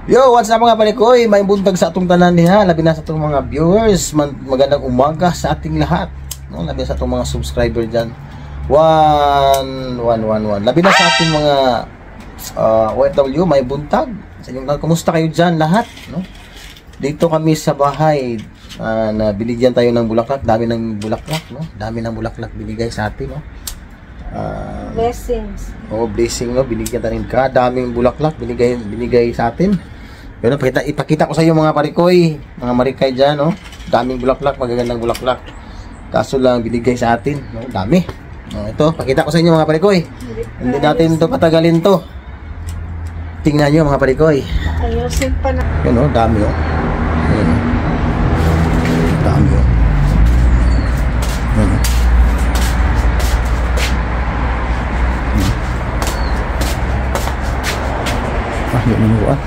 Yo, what's up mga palikoy? May buntag sa atong tanan niya, labi na sa atong mga viewers. Magandang umaga sa ating lahat, no? Labi na sa atong mga subscriber dyan. 111. Labi na sa ating mga OFW, may buntag sa inyong lahat. Kumusta kayo dyan lahat, no? Dito kami sa bahay, na binigyan tayo ng bulaklak. Dami ng bulaklak, no? Dami ng bulaklak binigay sa atin, no? Blessings. Blessing, no? Binigyan tayo ng kadaming bulaklak binigay sa atin. Pero ipakita ko sa iyo mga parikoy, mga marikay dyan, no? Daming bulaklak, magagandang bulaklak. Kaso lang binigay sa atin, no? Dami. Ito, pakita ko sa inyo mga parikoy. Hindi natin ito patagalin to. Tingnan nyo mga parikoy. Ayusin pa na. Yun, no? Dami, oh. Yun, no? Dami, oh. Yun, no? Yun, no?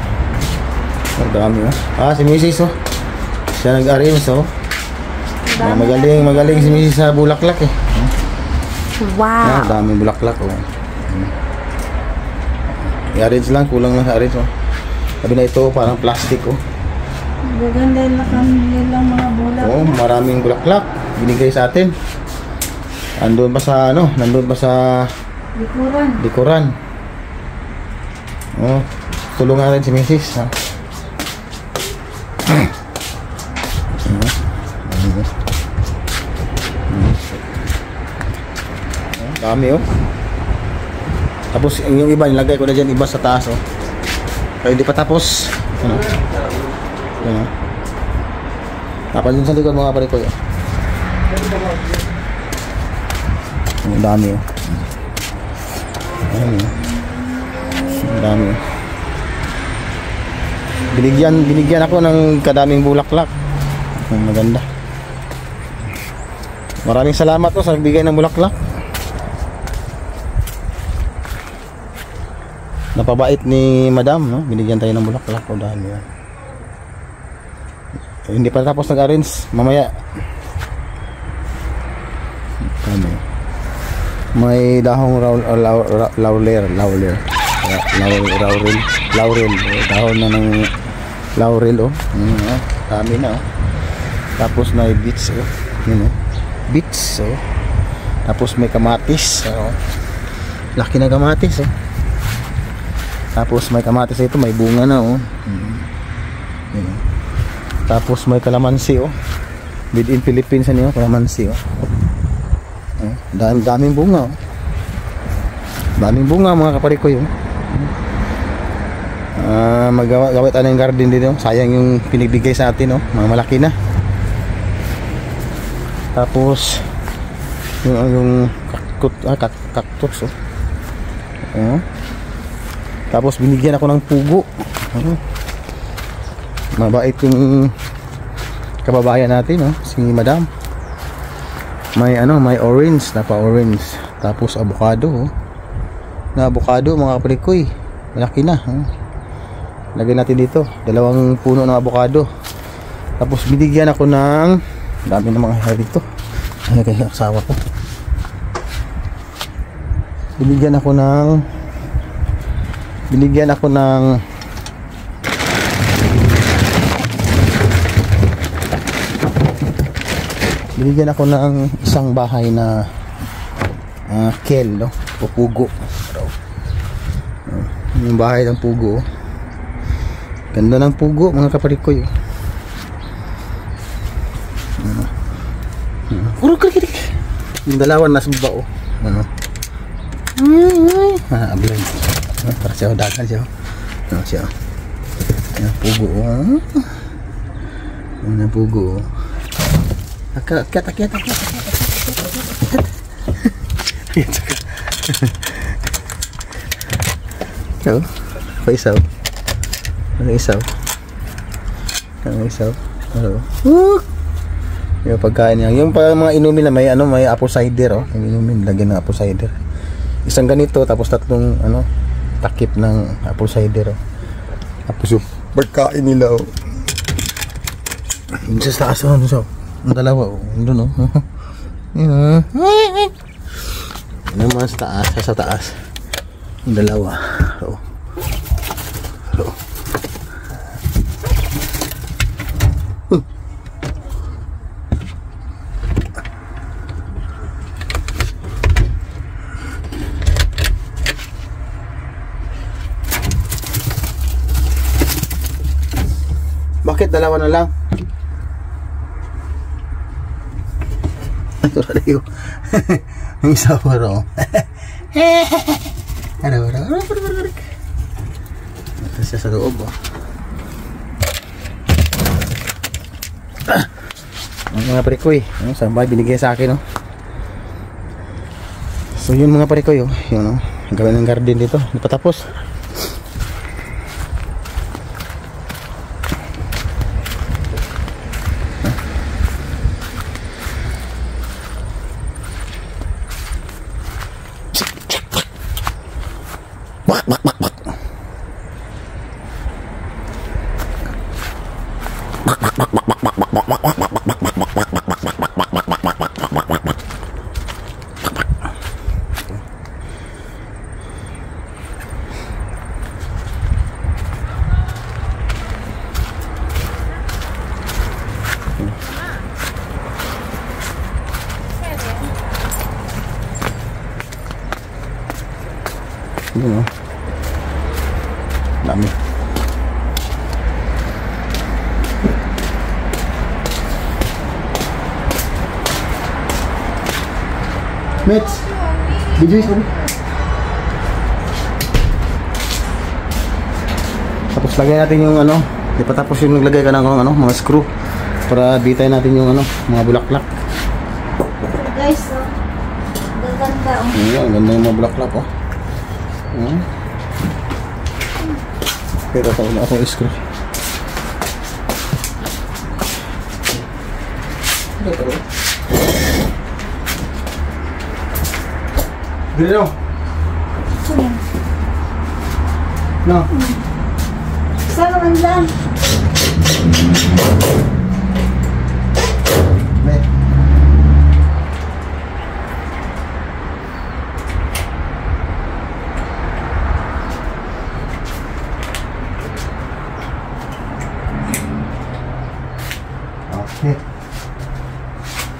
Dami, oh. Si Mrs. oh. Siya nag-arrange, oh. Magaling si Mrs. sa bulaklak, eh. Wow. Daming bulaklak, oh. I-arrange lang, kulang lang sa arrange, oh. Sabi na ito, parang plastic, oh. Maganda na kami lang mga bulaklak. Oh, maraming bulaklak binigay sa atin. Nandun pa sa likuran. Oh, tulungan rin si Mrs. ha. Dami, oh. Tapos yung iba nilagay ko na dyan, iba sa taas, oh. Kaya hindi pa tapos. Ano? Yan, oh. Tapos dun sa likod mga pare ko, oh. Ang dami, oh. Ang dami, oh. Binigyan ako ng kadaming bulaklak. Maganda. Maraming salamat po sa nagbigay ng bulaklak. Napabait ni Madam, no? Binigyan tayo ng bulaklak, o dami, oh. Hindi pa tapos nag-arrange. Mamaya may dahong laurel, dahon na ng laurel, oh. Dami na, oh. Tapos may beets, oh. Yun, oh. Beets, oh. Tapos may kamatis, oh. Laki na kamatis, oh. Tapos may kamatis ito, may bunga na, oh. Yun, oh. Tapos may kalamansi, oh. Made in Philippines niyo, kalamansi, oh. Daming bunga, oh. Daming bunga mga kaparikoy, oh. Magawa tayo ng garden dito. Sayang yung pinibigay sa atin, oh. Mga malaki na. Tapos yung cactus, oh. Tapos binigyan ako ng pugo. Mabait yung kababayan natin, oh, si Madam. May orange, napa-orange. Tapos avocado, oh. Na avocado mga kaparikoy. Malaki na, oh. Lagyan natin dito, 2 puno ng avocado. Tapos binigyan ako ng dami ng mga hair dito. Ano kaya asawa ko? Binigyan ako ng isang bahay na kel, no? O pugo. Yung bahay ng pugo. Ganda ng pugo mga kaparikoy. Yung dalawa nasa baba, oh. Ablan. Para siya dagan siya. Siya. Yung pugo, oh. Yung pugo, oh. Akyat. Ito, paisaw. Ang isaw. Hello. Yung pagkain niya. Yung mga inumin na may apple cider, oh. Yung inumin, lagyan ng apple cider. Isang ganito, tapos 3 takip ng apple cider, oh. Tapos yung pagkain nila, oh. Yung sa taas, oh. Ang dalawa, oh. Doon, oh. Yun, naman sa taas. Yung dalawa, oh. Bakit dalawa na lang? Ito na tayo. Ang isa pa rin. Ito siya sa loob. Ang mga parikoy. Sambay binigay sa akin. So yun mga parikoy. Yun, gawin ng garden dito. Hindi pa tapos. Yun, dami. Mets, video is tapos lagay natin yung di pa tapos yung naglagay ka ng mga screw para bitay natin yung mga bulaklak. Guys, gaganda Ang ganda yung mga bulaklak Pero tayo na akong screw. Dito. No. Saan naman lang? May. Okay.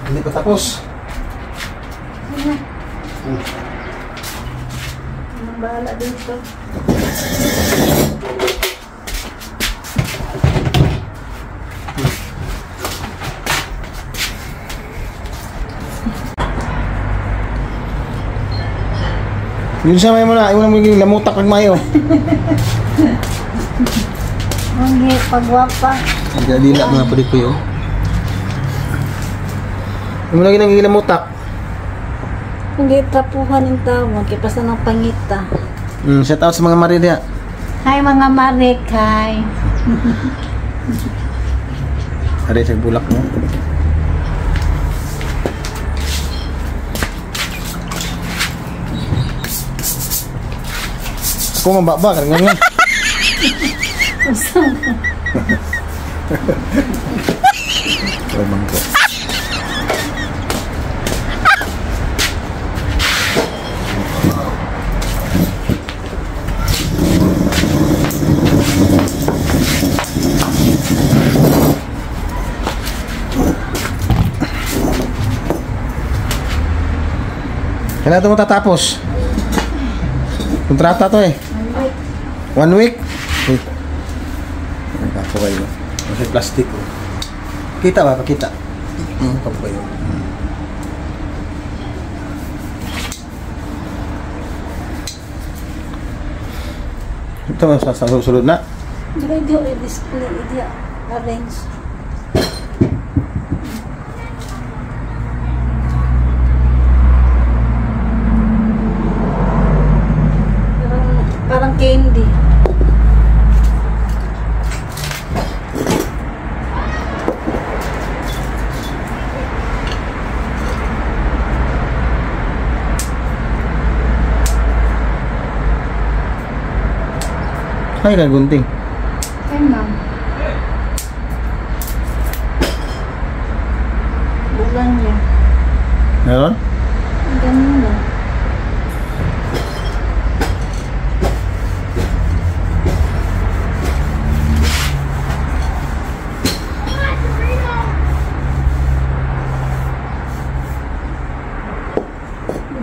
Hindi pa tapos. Anong bahala dito? Yun siya may muna. Iwan mo yung lamutak ng mayo. Ang pagwapa. Ang dalila mga palit ko yun. Yung lagi nang ilamutak. Hindi tapuhan yung tawag. Kaya pasa ng pangita. Shout out sa mga Maria. Hi mga Marik. Hi. Ari sa bulak mo. Kung mababa ka nga. Lamang ko. Kailan ito matatapos? Kontrata to 1 week? Wait. Ako kayo. Kasi plastic. Kita ba? Pakita. Ako kayo. Ito sa susunod na. Hindi i-display. Hindi arrange. Parang candy. Ay, kagunting. Ay, ma'am. Bulan niya. Meron? Ang ganun na.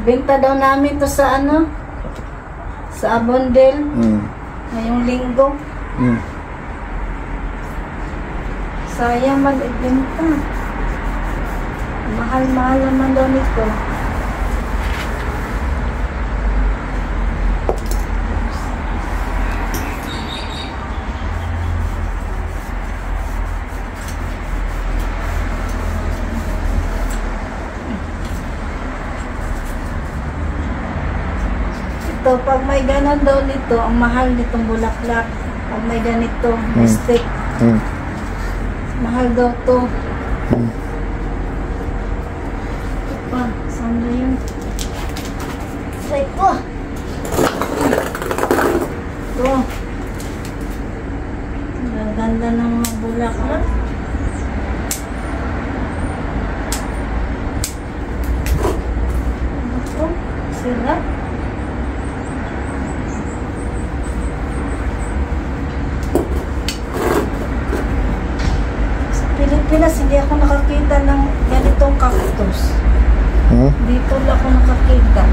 Benta daw namin to sa sa Abondel. Ngayong linggo. Sayang mag-ibenta. Mahal-mahal naman daw nito. Ito, pag may ganon daw nito, ang mahal nitong bulaklak. Pag may ganito, stick. Mahal daw to. Ito pa, saan na yun? Try ko. Ito. Ang ganda ng mga bulaklak. Ito, sila. Pilipinas, hindi ako nakakita ng ganitong cactus. Dito lang ako nakakita.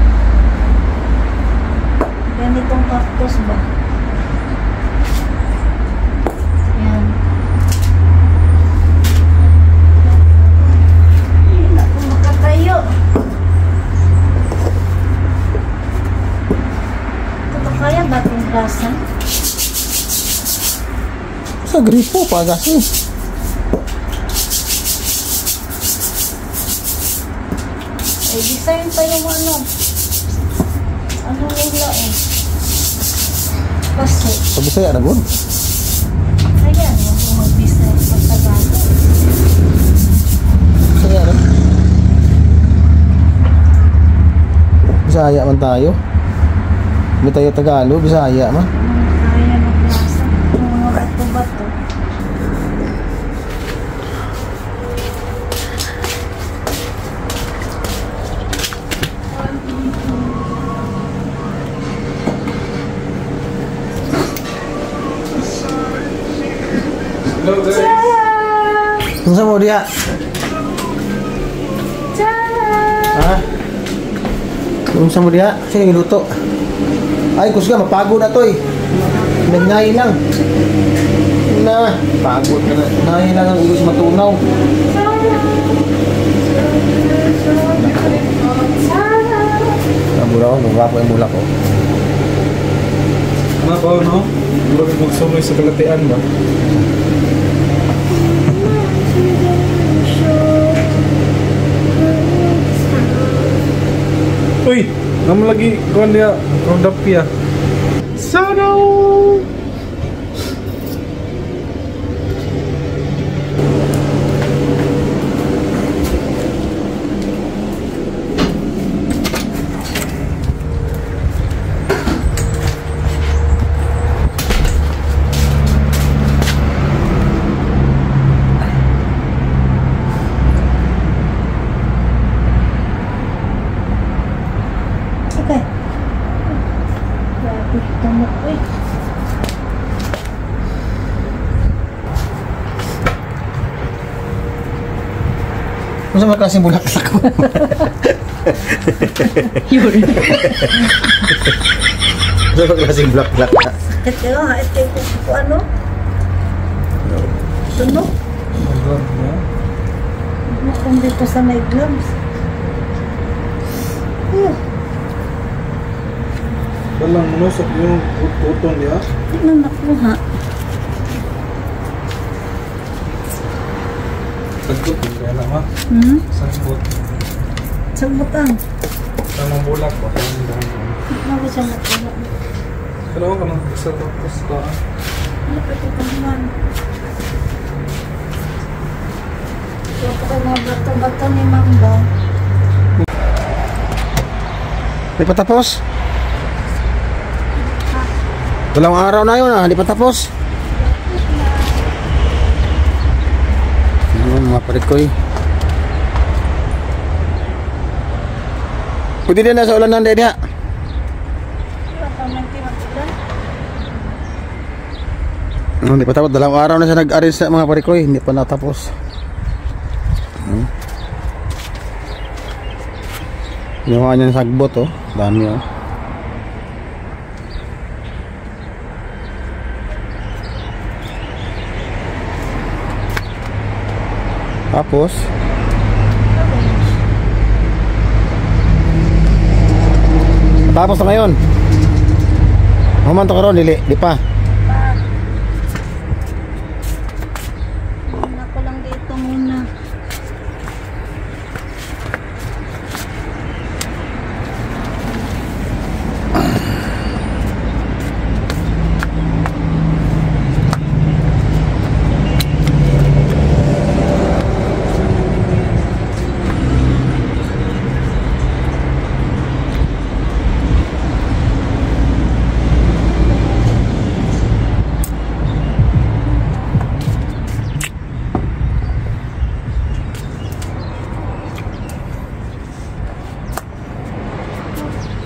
Ganitong cactus ba? Yan. Hindi na ako makatayo. Ito kaya bating grasa? Sa gripo pa kasi. Ay, design pa yung ano. Ano nila eh. Kasi. Sa Bisaya na gud. Ayan, yung mag-design sa Tagalog. Bisaya na. Bisaya man tayo. Hindi tayo Tagalog, Bisaya man. Kaya maglasa. Yung mga bato-bato. Kung sa mo dia? Ha? Kung sa mo dia? Sino yung luto? Ay, kusga, mapagod na to eh. Nagnahi lang. Na, pagod na. Nahi lang ang ilos matunaw. Nabura ko, nagwapo yung mula ko. Ano ba, no? Murag magsumoy sa kalatian ba? Uy! Naman lagi kuhan dia produk pia. Sana! Okay. Grabe, tamok eh. Kung sa mga klaseng bulaklak ko. Yun. Kung sa mga klaseng bulaklak. Ito nga, ito ko ano? Tunog? Ano kung dito sa may gloves? Walang nusok yung utong dia. Ano nakuha? Sagot yung kaya lang ha. Sagot. Sabutan. Tamang bulak ba? Tamang dahon. Ano ba siya nakuha? Kailangan ka lang sa tapos ka. Ano pa ito naman? Ito pa kayo mga bato-bato ni Mamba. Di pa tapos? Dalawang araw na yun ah, di pa tapos. Mga parikoy. Pwede din na sa ulan ng dede ha. Hindi pa tapos, dalawang araw na siya nag-arrange sa mga parikoy, hindi pa natapos. Ginawa niya ng sagbot oh, dami oh. Tapos na ngayon. Human to karon dili, di pa. Ako lang dito muna.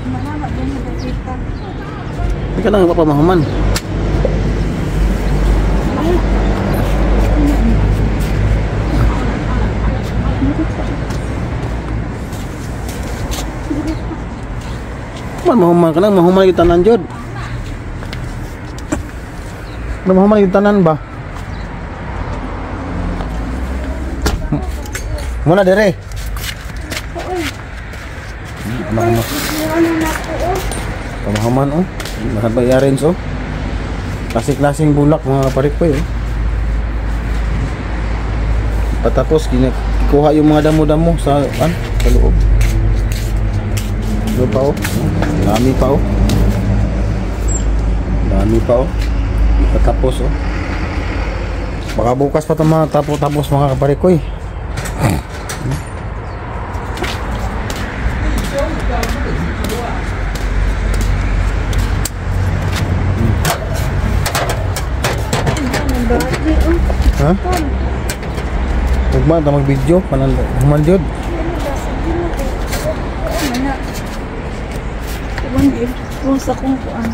Malama din na dito. Hindi ka lang mapamahaman. Man mahuman ka lang, mahuman yung tanan jud. Mahuman yung tanan ba? Muna dire. Pamahaman oh. Lahat ba i-arrange oh. Klasik-klasing bulak mga kaparikoy oh. Patapos kuha yung mga damo-damo sa loob. Doon pa oh. Dami pa oh. Dami pa oh. Patapos oh. Baka bukas pa ito mga tapos mga kaparikoy. Ha? Huwag ba ito mag-video? Human jud. Kung sa kung kuan.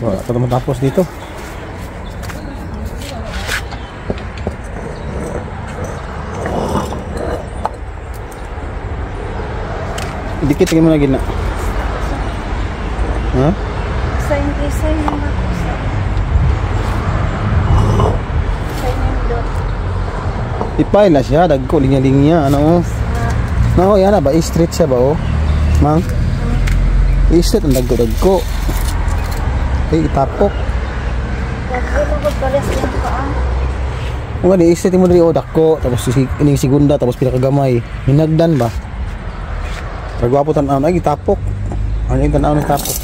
Wala pa matapos dito. Dikit lagi mo na gina. Ha? Sign lang ako sa. Sign dot. Ipay la siya, dagko linya-linya ano oh. No, yan na ba i-street siya ba oh? Mang. I-street ang dagko. Ay itapok. Wag mo pares lang paan. Nga di i-street mo diri oh dagko tapos ining segunda tapos pinakagamay. Hinagdan ba? Pagwapo tan-aw ay itapok. Ano yung tan-aw ni tapok?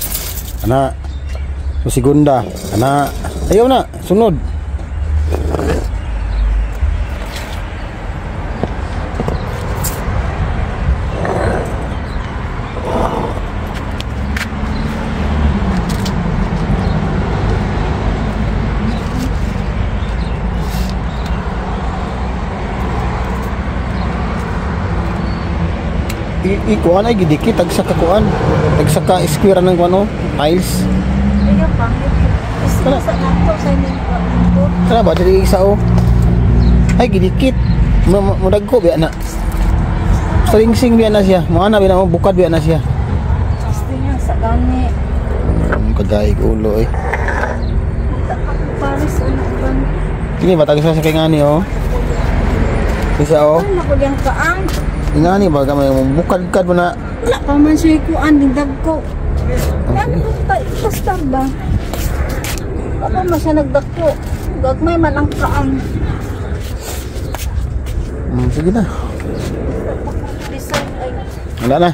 Ana. So segunda, ana. Ayaw na, sunod. Ikuan ay gidikit tagsa ka kuan. Tagsa ka square ng kuno, tiles. Kaya pangit. Isa sa nato sa inyo. Kana ba diri isa oh. Ay gidikit. Mudagko biya na. Sing biya na siya. Mo ana biya na bukad biya na siya. Gusto niya sa gani. Kagay ulo eh. Paris ano ban. Ini batag sa kay ngani oh. Isa oh. Ano ko yang kaang? Ingani ba kamay bukad-kad mo na. Wala pa man siya kuan ding dagko. Ano pa pastar ba? Apa man siya nagdagko. Gagmay man ang kaang. Sige na. Design ay Wala na.